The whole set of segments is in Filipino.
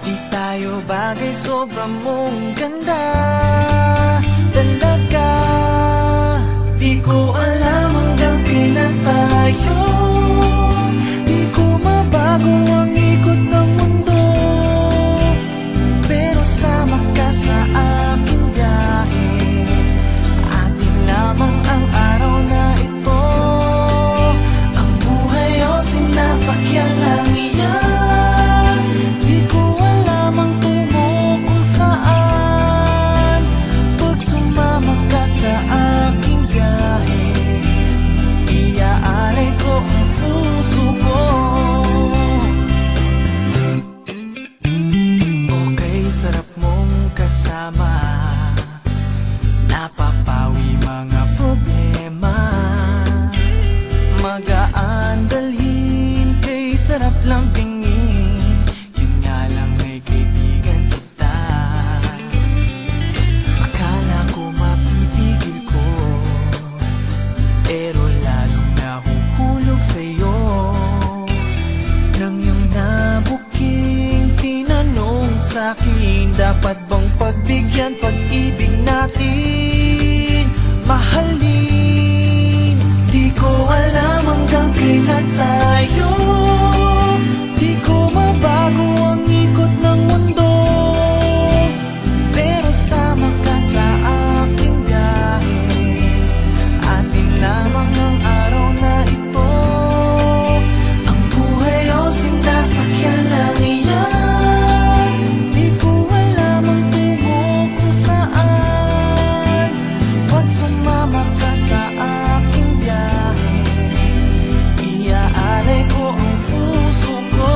Di tayo bagay, sobrang mong ganda talaga. Di ko alam hanggang kailan tayo, di ko mabago ang ikot ng mundo, pero sama ka sa aking biyahe. Atin lamang ang araw na ito, ang buhay o sinasakyan lang iyan. Di ko alam ang tungo kung saan, pag sumama ka sa aking biyahe, iaalay ko ang puso ko. Okay, sarap mong kasama, napapawi mga problema. Magaan dalhin, kay sarap lang tingin, yun nga lang ay kaibigan kita. Akala ko mapipigil ko, pero lalong nahuhulog sa'yo. Nang yung nabuking tinanong sa'kin, dapat bang pagbigyan pag-ibig natin, mahalin? Di ko alam hanggang kailan tayo, di ko mabago ang ikot ng mundo, pero sama ka sa aking biyahe. Atin lamang ang araw na ito, ang buhay o sinasakyan lang iyan. Di ko alam ang tungo kung saan, pag sumama ka sa aking biyahe, iaalay ko ang puso ko.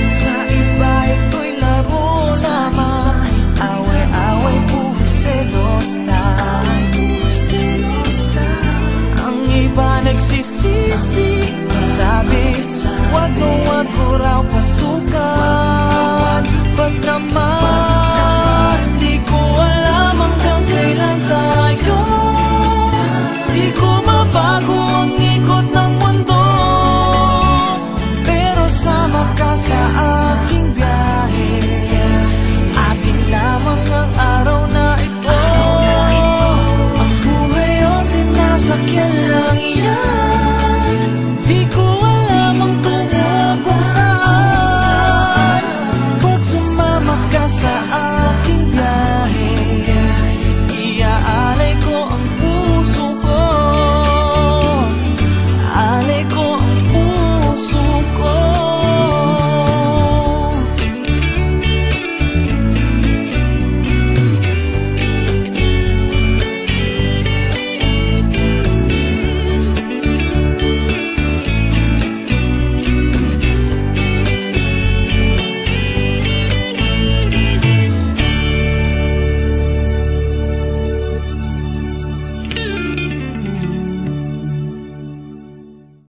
Sa iba ito'y laro lamang, away-away, puro selos lang. Ang iba nagsisisi, sabi, wag mo